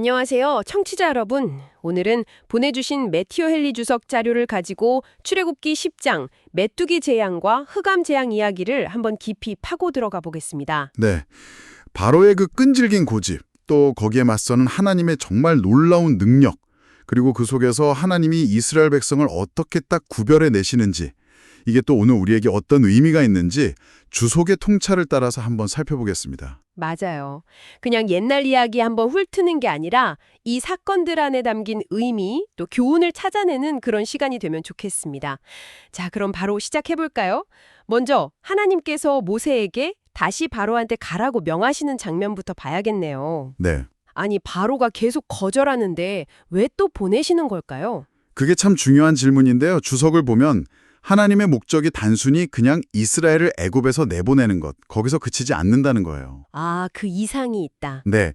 안녕하세요, 청취자 여러분. 오늘은 보내주신 매티오 헨리 주석 자료를 가지고 출애굽기 10장 메뚜기 재앙과 흑암 재앙 이야기를 한번 깊이 파고 들어가 보겠습니다. 네, 바로의 그 끈질긴 고집, 또 거기에 맞서는 하나님의 정말 놀라운 능력, 그리고 그 속에서 하나님이 이스라엘 백성을 어떻게 딱 구별해 내시는지, 이게 또 오늘 우리에게 어떤 의미가 있는지 주석의 통찰을 따라서 한번 살펴보겠습니다. 맞아요. 그냥 옛날 이야기 한번 훑트는 게 아니라 이 사건들 안에 담긴 의미, 또 교훈을 찾아내는 그런 시간이 되면 좋겠습니다. 자, 그럼 바로 시작해볼까요? 먼저 하나님께서 모세에게 다시 바로한테 가라고 명하시는 장면부터 봐야겠네요. 네, 아니, 바로가 계속 거절하는데 왜 또 보내시는 걸까요? 그게 참 중요한 질문인데요. 주석을 보면 하나님의 목적이 단순히 그냥 이스라엘을 애굽에서 내보내는 것, 거기서 그치지 않는다는 거예요. 아, 그 이상이 있다. 네,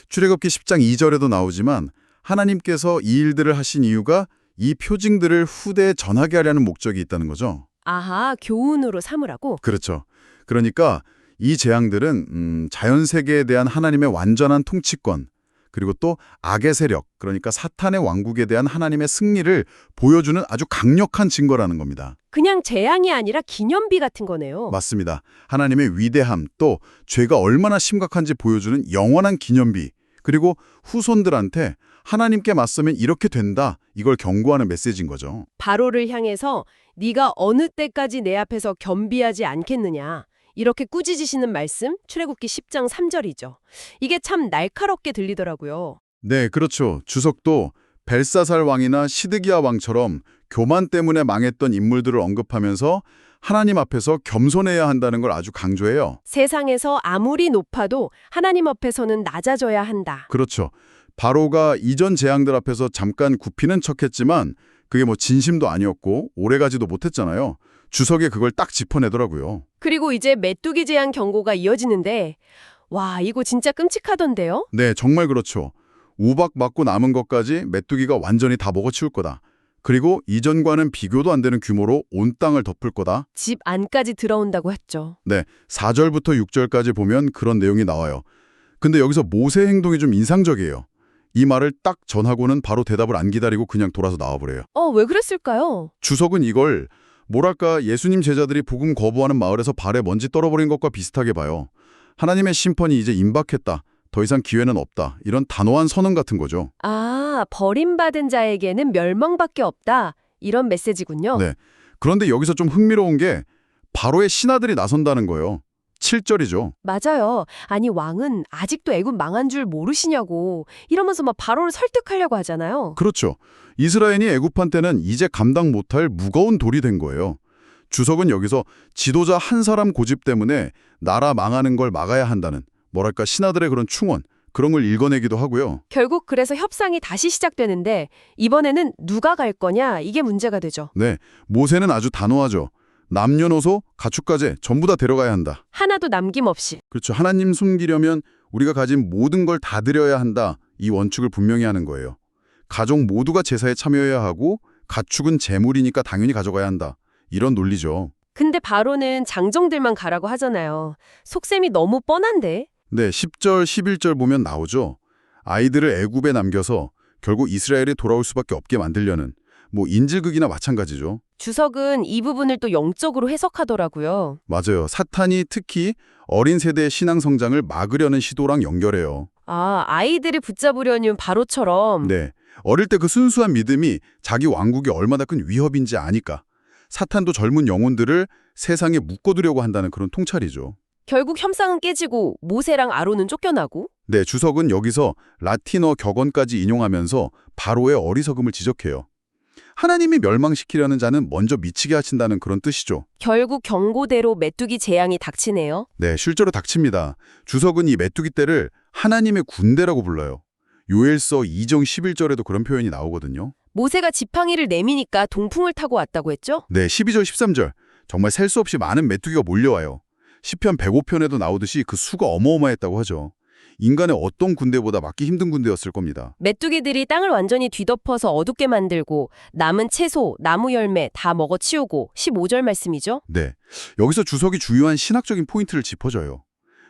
출애굽기 10장 2절에도 나오지만 하나님께서 이 일들을 하신 이유가 이 표징들을 후대에 전하게 하려는 목적이 있다는 거죠. 아하, 교훈으로 삼으라고? 그렇죠. 그러니까 이 재앙들은 자연세계에 대한 하나님의 완전한 통치권, 그리고 또 악의 세력, 그러니까 사탄의 왕국에 대한 하나님의 승리를 보여주는 아주 강력한 증거라는 겁니다. 그냥 재앙이 아니라 기념비 같은 거네요. 맞습니다. 하나님의 위대함, 또 죄가 얼마나 심각한지 보여주는 영원한 기념비, 그리고 후손들한테 하나님께 맞서면 이렇게 된다, 이걸 경고하는 메시지인 거죠. 바로를 향해서 네가 어느 때까지 내 앞에서 겸비하지 않겠느냐. 이렇게 꾸짖으시는 말씀, 출애굽기 10장 3절이죠. 이게 참 날카롭게 들리더라고요. 네, 그렇죠. 주석도 벨사살 왕이나 시드기야 왕처럼 교만 때문에 망했던 인물들을 언급하면서 하나님 앞에서 겸손해야 한다는 걸 아주 강조해요. 세상에서 아무리 높아도 하나님 앞에서는 낮아져야 한다. 그렇죠. 바로가 이전 재앙들 앞에서 잠깐 굽히는 척했지만 그게 뭐 진심도 아니었고 오래가지도 못했잖아요. 주석이 그걸 딱 짚어내더라고요. 그리고 이제 메뚜기 재앙 경고가 이어지는데 와, 이거 진짜 끔찍하던데요? 네, 정말 그렇죠. 우박 맞고 남은 것까지 메뚜기가 완전히 다 먹어치울 거다. 그리고 이전과는 비교도 안 되는 규모로 온 땅을 덮을 거다. 집 안까지 들어온다고 했죠. 네, 4절부터 6절까지 보면 그런 내용이 나와요. 근데 여기서 모세의 행동이 좀 인상적이에요. 이 말을 딱 전하고는 바로 대답을 안 기다리고 그냥 돌아서 나와버려요. 왜 그랬을까요? 주석은 이걸 뭐랄까 예수님 제자들이 복음 거부하는 마을에서 발에 먼지 떨어버린 것과 비슷하게 봐요. 하나님의 심판이 이제 임박했다. 더 이상 기회는 없다. 이런 단호한 선언 같은 거죠. 아, 버림받은 자에게는 멸망밖에 없다. 이런 메시지군요. 네. 그런데 여기서 좀 흥미로운 게 바로의 신하들이 나선다는 거예요. 7절이죠. 맞아요. 아니, 왕은 아직도 애굽 망한 줄 모르시냐고 이러면서 막 바로를 설득하려고 하잖아요. 그렇죠. 이스라엘이 애굽한 때는 이제 감당 못할 무거운 돌이 된 거예요. 주석은 여기서 지도자 한 사람 고집 때문에 나라 망하는 걸 막아야 한다는 뭐랄까 신하들의 그런 충원, 그런 걸 읽어내기도 하고요. 결국 그래서 협상이 다시 시작되는데 이번에는 누가 갈 거냐 이게 문제가 되죠. 네, 모세는 아주 단호하죠. 남녀노소, 가축까지 전부 다 데려가야 한다. 하나도 남김없이. 그렇죠. 하나님 숨기려면 우리가 가진 모든 걸 다 드려야 한다. 이 원칙을 분명히 하는 거예요. 가족 모두가 제사에 참여해야 하고 가축은 재물이니까 당연히 가져가야 한다. 이런 논리죠. 근데 바로는 장정들만 가라고 하잖아요. 속셈이 너무 뻔한데? 네, 10절, 11절 보면 나오죠. 아이들을 애굽에 남겨서 결국 이스라엘에 돌아올 수밖에 없게 만들려는 뭐 인질극이나 마찬가지죠. 주석은 이 부분을 또 영적으로 해석하더라고요. 맞아요. 사탄이 특히 어린 세대의 신앙 성장을 막으려는 시도랑 연결해요. 아, 아이들을 붙잡으려는 바로처럼. 네, 어릴 때 그 순수한 믿음이 자기 왕국이 얼마나 큰 위협인지 아니까 사탄도 젊은 영혼들을 세상에 묶어두려고 한다는 그런 통찰이죠. 결국 협상은 깨지고 모세랑 아론은 쫓겨나고. 네, 주석은 여기서 라틴어 격언까지 인용하면서 바로의 어리석음을 지적해요. 하나님이 멸망시키려는 자는 먼저 미치게 하신다는 그런 뜻이죠. 결국 경고대로 메뚜기 재앙이 닥치네요. 네, 실제로 닥칩니다. 주석은 이 메뚜기 떼를 하나님의 군대라고 불러요. 요엘서 2장 11절에도 그런 표현이 나오거든요. 모세가 지팡이를 내미니까 동풍을 타고 왔다고 했죠? 네, 12절, 13절. 정말 셀 수 없이 많은 메뚜기가 몰려와요. 시편 105편에도 나오듯이 그 수가 어마어마했다고 하죠. 인간의 어떤 군대보다 막기 힘든 군대였을 겁니다. 메뚜기들이 땅을 완전히 뒤덮어서 어둡게 만들고 남은 채소, 나무 열매 다 먹어치우고 15절 말씀이죠. 네, 여기서 주석이 중요한 신학적인 포인트를 짚어줘요.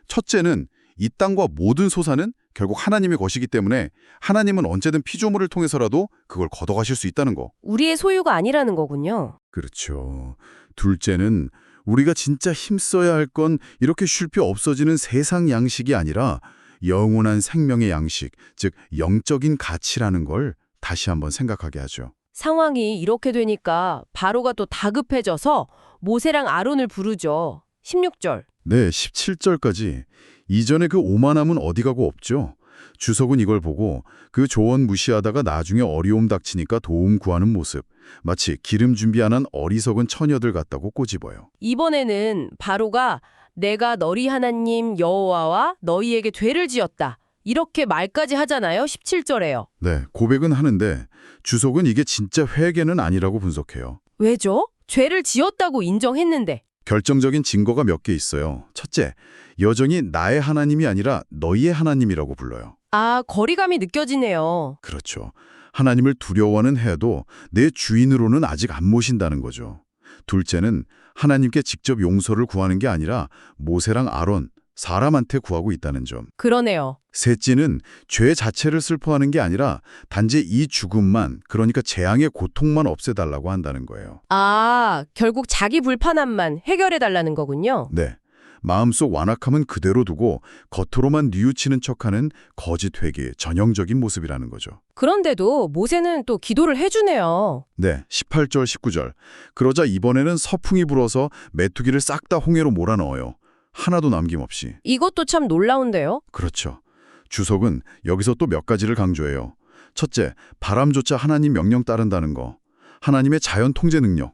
첫째는 이 땅과 모든 소사는 결국 하나님의 것이기 때문에 하나님은 언제든 피조물을 통해서라도 그걸 걷어가실 수 있다는 거. 우리의 소유가 아니라는 거군요. 그렇죠. 둘째는 우리가 진짜 힘써야 할 건 이렇게 쉽게 없어지는 세상 양식이 아니라 영원한 생명의 양식, 즉 영적인 가치라는 걸 다시 한번 생각하게 하죠. 상황이 이렇게 되니까 바로가 또 다급해져서 모세랑 아론을 부르죠. 16절. 네, 17절까지 이전에 그 오만함은 어디 가고 없죠. 주석은 이걸 보고 그 조언 무시하다가 나중에 어려움 닥치니까 도움 구하는 모습, 마치 기름 준비 안 한 어리석은 처녀들 같다고 꼬집어요. 이번에는 바로가 내가 너희 하나님 여호와와 너희에게 죄를 지었다. 이렇게 말까지 하잖아요. 17절에요. 네, 고백은 하는데 주석은 이게 진짜 회개는 아니라고 분석해요. 왜죠? 죄를 지었다고 인정했는데. 결정적인 증거가 몇 개 있어요. 첫째, 여전히 나의 하나님이 아니라 너희의 하나님이라고 불러요. 아, 거리감이 느껴지네요. 그렇죠. 하나님을 두려워는 해도 내 주인으로는 아직 안 모신다는 거죠. 둘째는 하나님께 직접 용서를 구하는 게 아니라 모세랑 아론, 사람한테 구하고 있다는 점. 그러네요. 셋째는 죄 자체를 슬퍼하는 게 아니라 단지 이 죽음만, 그러니까 재앙의 고통만 없애달라고 한다는 거예요. 아, 결국 자기 불편함만 해결해달라는 거군요. 네. 마음속 완악함은 그대로 두고 겉으로만 뉘우치는 척하는 거짓 회개의 전형적인 모습이라는 거죠. 그런데도 모세는 또 기도를 해주네요. 네, 18절, 19절. 그러자 이번에는 서풍이 불어서 메뚜기를 싹 다 홍해로 몰아넣어요. 하나도 남김없이. 이것도 참 놀라운데요. 그렇죠. 주석은 여기서 또 몇 가지를 강조해요. 첫째, 바람조차 하나님 명령 따른다는 거. 하나님의 자연 통제 능력.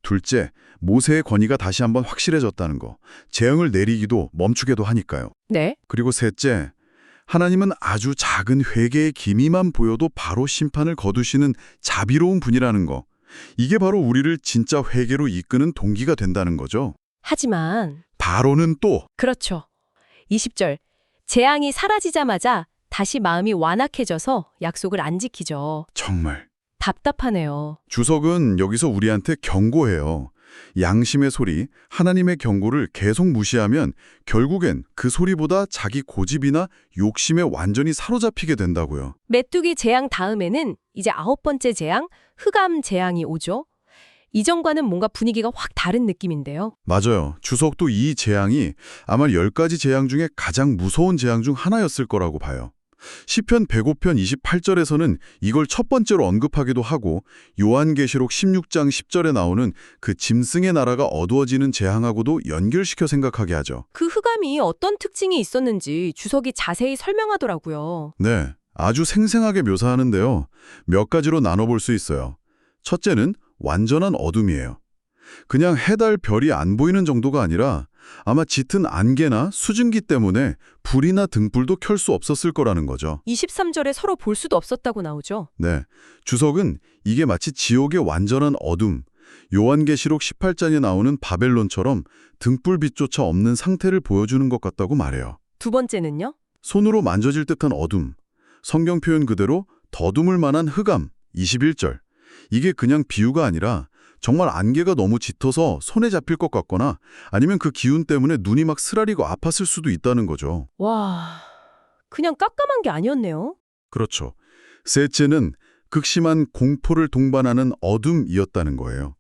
둘째, 모세의 권위가 다시 한번 확실해졌다는 거. 재앙을 내리기도 멈추게도 하니까요. 네. 그리고 셋째, 하나님은 아주 작은 회개의 기미만 보여도 바로 심판을 거두시는 자비로운 분이라는 거. 이게 바로 우리를 진짜 회개로 이끄는 동기가 된다는 거죠. 하지만 바로는 또 그렇죠. 20절. 재앙이 사라지자마자 다시 마음이 완악해져서 약속을 안 지키죠. 정말 답답하네요. 주석은 여기서 우리한테 경고해요. 양심의 소리, 하나님의 경고를 계속 무시하면 결국엔 그 소리보다 자기 고집이나 욕심에 완전히 사로잡히게 된다고요. 메뚜기 재앙 다음에는 이제 9번째 재앙, 흑암 재앙이 오죠. 이전과는 뭔가 분위기가 확 다른 느낌인데요. 맞아요. 주석도 이 재앙이 아마 10가지 재앙 중에 가장 무서운 재앙 중 하나였을 거라고 봐요. 시편 105편 28절에서는 이걸 첫 번째로 언급하기도 하고 요한계시록 16장 10절에 나오는 그 짐승의 나라가 어두워지는 재앙하고도 연결시켜 생각하게 하죠. 그 흑암이 어떤 특징이 있었는지 주석이 자세히 설명하더라고요. 네, 아주 생생하게 묘사하는데요. 몇 가지로 나눠볼 수 있어요. 첫째는 완전한 어둠이에요. 그냥 해, 달, 별이 안 보이는 정도가 아니라 아마 짙은 안개나 수증기 때문에 불이나 등불도 켤 수 없었을 거라는 거죠. 23절에 서로 볼 수도 없었다고 나오죠. 네, 주석은 이게 마치 지옥의 완전한 어둠, 요한계시록 18장에 나오는 바벨론처럼 등불빛조차 없는 상태를 보여주는 것 같다고 말해요. 두 번째는요? 손으로 만져질 듯한 어둠, 성경 표현 그대로 더듬을 만한 흑암, 21절. 이게 그냥 비유가 아니라 정말 안개가 너무 짙어서 손에 잡힐 것 같거나 아니면 그 기운 때문에 눈이 막 쓰라리고 아팠을 수도 있다는 거죠. 와, 그냥 깜깜한 게 아니었네요. 그렇죠. 셋째는 극심한 공포를 동반하는 어둠이었다는 거예요.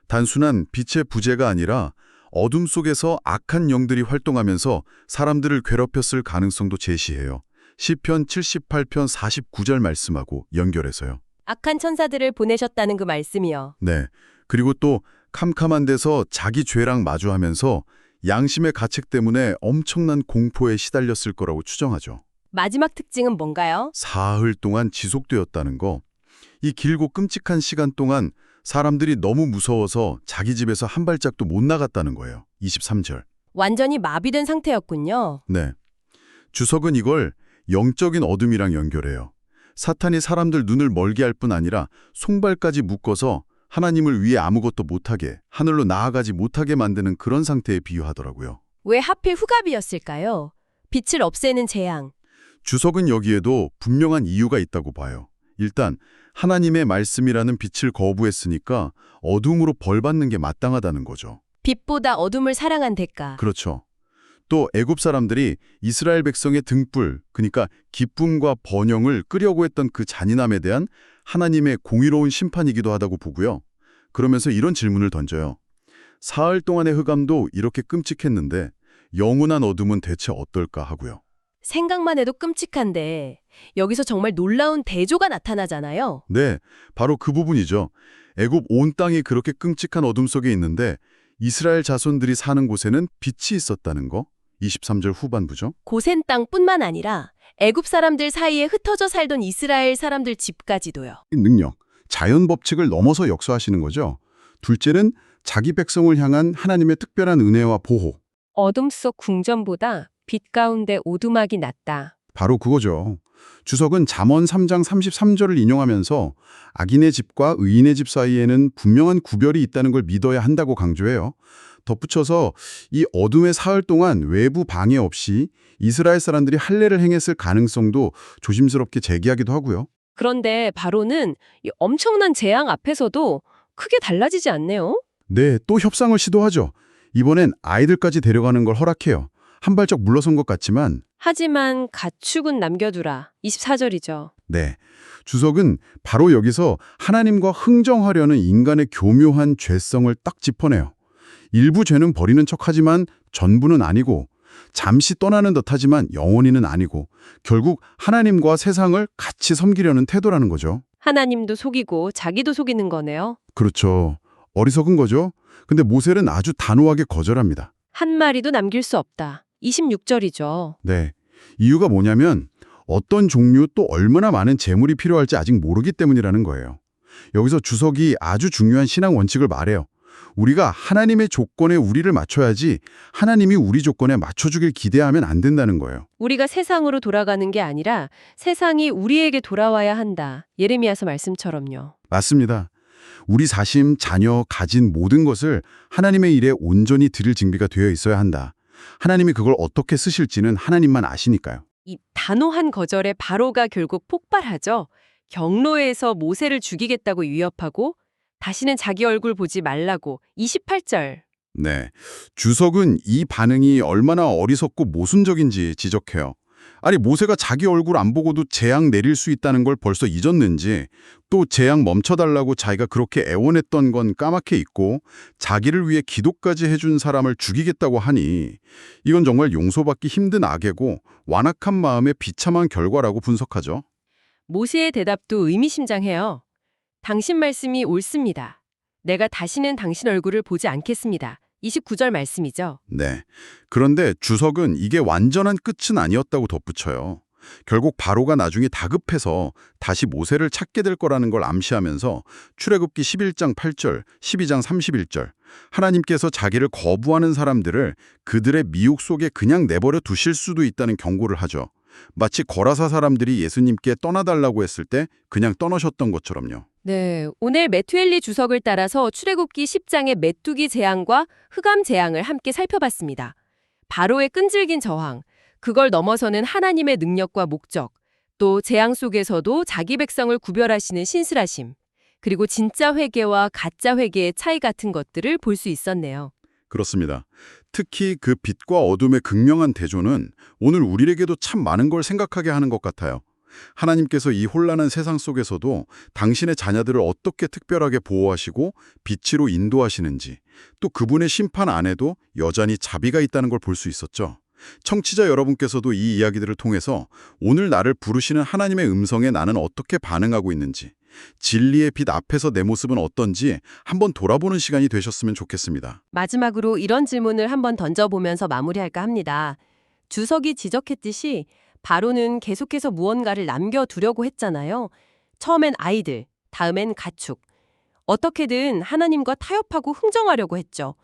단순한 빛의 부재가 아니라 어둠 속에서 악한 영들이 활동하면서 사람들을 괴롭혔을 가능성도 제시해요. 시편 78편 49절 말씀하고 연결해서요. 악한 천사들을 보내셨다는 그 말씀이요. 네. 그리고 또 캄캄한 데서 자기 죄랑 마주하면서 양심의 가책 때문에 엄청난 공포에 시달렸을 거라고 추정하죠. 마지막 특징은 뭔가요? 사흘 동안 지속되었다는 거. 이 길고 끔찍한 시간 동안 사람들이 너무 무서워서 자기 집에서 한 발짝도 못 나갔다는 거예요. 23절. 완전히 마비된 상태였군요. 네. 주석은 이걸 영적인 어둠이랑 연결해요. 사탄이 사람들 눈을 멀게 할 뿐 아니라 손발까지 묶어서 하나님을 위해 아무것도 못하게, 하늘로 나아가지 못하게 만드는 그런 상태에 비유하더라고요. 왜 하필 흑암이었을까요? 빛을 없애는 재앙. 주석은 여기에도 분명한 이유가 있다고 봐요. 일단 하나님의 말씀이라는 빛을 거부했으니까 어둠으로 벌받는 게 마땅하다는 거죠. 빛보다 어둠을 사랑한 대가. 그렇죠. 또 애굽 사람들이 이스라엘 백성의 등불, 그러니까 기쁨과 번영을 끄려고 했던 그 잔인함에 대한 하나님의 공의로운 심판이기도 하다고 보고요. 그러면서 이런 질문을 던져요. 사흘 동안의 흑암도 이렇게 끔찍했는데 영원한 어둠은 대체 어떨까 하고요. 생각만 해도 끔찍한데 여기서 정말 놀라운 대조가 나타나잖아요. 네, 바로 그 부분이죠. 애굽 온 땅이 그렇게 끔찍한 어둠 속에 있는데 이스라엘 자손들이 사는 곳에는 빛이 있었다는 거. 23절 후반부죠. 고센 땅뿐만 아니라 애굽 사람들 사이에 흩어져 살던 이스라엘 사람들 집까지도요. 능력, 자연 법칙을 넘어서 역사하시는 거죠. 둘째는 자기 백성을 향한 하나님의 특별한 은혜와 보호. 어둠 속 궁전보다 빛 가운데 오두막이 낫다. 바로 그거죠. 주석은 잠언 3장 33절을 인용하면서 악인의 집과 의인의 집 사이에는 분명한 구별이 있다는 걸 믿어야 한다고 강조해요. 덧붙여서 이 어둠의 사흘 동안 외부 방해 없이 이스라엘 사람들이 할례를 행했을 가능성도 조심스럽게 제기하기도 하고요. 그런데 바로는 이 엄청난 재앙 앞에서도 크게 달라지지 않네요. 네, 또 협상을 시도하죠. 이번엔 아이들까지 데려가는 걸 허락해요. 한 발짝 물러선 것 같지만 하지만 가축은 남겨두라. 24절이죠. 네, 주석은 바로 여기서 하나님과 흥정하려는 인간의 교묘한 죄성을 딱 짚어내요. 일부 죄는 버리는 척하지만 전부는 아니고 잠시 떠나는 듯하지만 영원히는 아니고 결국 하나님과 세상을 같이 섬기려는 태도라는 거죠. 하나님도 속이고 자기도 속이는 거네요. 그렇죠. 어리석은 거죠. 근데 모세는 아주 단호하게 거절합니다. 한 마리도 남길 수 없다. 26절이죠. 네, 이유가 뭐냐면 어떤 종류 또 얼마나 많은 재물이 필요할지 아직 모르기 때문이라는 거예요. 여기서 주석이 아주 중요한 신앙 원칙을 말해요. 우리가 하나님의 조건에 우리를 맞춰야지 하나님이 우리 조건에 맞춰주길 기대하면 안 된다는 거예요. 우리가 세상으로 돌아가는 게 아니라 세상이 우리에게 돌아와야 한다. 예레미야서 말씀처럼요. 맞습니다. 우리 사심, 자녀, 가진 모든 것을 하나님의 일에 온전히 드릴 준비가 되어 있어야 한다. 하나님이 그걸 어떻게 쓰실지는 하나님만 아시니까요. 이 단호한 거절에 바로가 결국 폭발하죠. 경로에서 모세를 죽이겠다고 위협하고 다시는 자기 얼굴 보지 말라고 28절. 네, 주석은 이 반응이 얼마나 어리석고 모순적인지 지적해요. 아니 모세가 자기 얼굴 안 보고도 재앙 내릴 수 있다는 걸 벌써 잊었는지 또 재앙 멈춰달라고 자기가 그렇게 애원했던 건 까맣게 잊고 자기를 위해 기도까지 해준 사람을 죽이겠다고 하니 이건 정말 용서받기 힘든 악이고 완악한 마음의 비참한 결과라고 분석하죠. 모세의 대답도 의미심장해요. 당신 말씀이 옳습니다. 내가 다시는 당신 얼굴을 보지 않겠습니다. 29절 말씀이죠. 네. 그런데 주석은 이게 완전한 끝은 아니었다고 덧붙여요. 결국 바로가 나중에 다급해서 다시 모세를 찾게 될 거라는 걸 암시하면서 출애굽기 11장 8절, 12장 31절 하나님께서 자기를 거부하는 사람들을 그들의 미혹 속에 그냥 내버려 두실 수도 있다는 경고를 하죠. 마치 거라사 사람들이 예수님께 떠나달라고 했을 때 그냥 떠나셨던 것처럼요. 네, 오늘 메투엘리 주석을 따라서 출애굽기 10장의 메뚜기 재앙과 흑암 재앙을 함께 살펴봤습니다. 바로의 끈질긴 저항, 그걸 넘어서는 하나님의 능력과 목적, 또 재앙 속에서도 자기 백성을 구별하시는 신실하심, 그리고 진짜 회개와 가짜 회개의 차이 같은 것들을 볼 수 있었네요. 그렇습니다. 특히 그 빛과 어둠의 극명한 대조는 오늘 우리에게도 참 많은 걸 생각하게 하는 것 같아요. 하나님께서 이 혼란한 세상 속에서도 당신의 자녀들을 어떻게 특별하게 보호하시고 빛으로 인도하시는지, 또 그분의 심판 안에도 여전히 자비가 있다는 걸 볼 수 있었죠. 청취자 여러분께서도 이 이야기들을 통해서 오늘 나를 부르시는 하나님의 음성에 나는 어떻게 반응하고 있는지, 진리의 빛 앞에서 내 모습은 어떤지 한번 돌아보는 시간이 되셨으면 좋겠습니다. 마지막으로 이런 질문을 한번 던져보면서 마무리할까 합니다. 주석이 지적했듯이 바로는 계속해서 무언가를 남겨두려고 했잖아요. 처음엔 아이들, 다음엔 가축. 어떻게든 하나님과 타협하고 흥정하려고 했죠.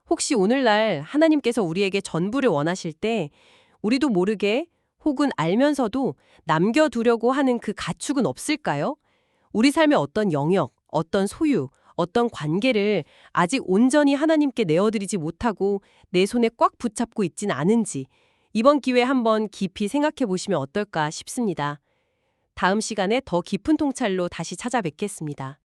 혹시 오늘날 하나님께서 우리에게 전부를 원하실 때 우리도 모르게 혹은 알면서도 남겨두려고 하는 그 가축은 없을까요? 우리 삶의 어떤 영역, 어떤 소유, 어떤 관계를 아직 온전히 하나님께 내어드리지 못하고 내 손에 꽉 붙잡고 있진 않은지 이번 기회에 한번 깊이 생각해 보시면 어떨까 싶습니다. 다음 시간에 더 깊은 통찰로 다시 찾아뵙겠습니다.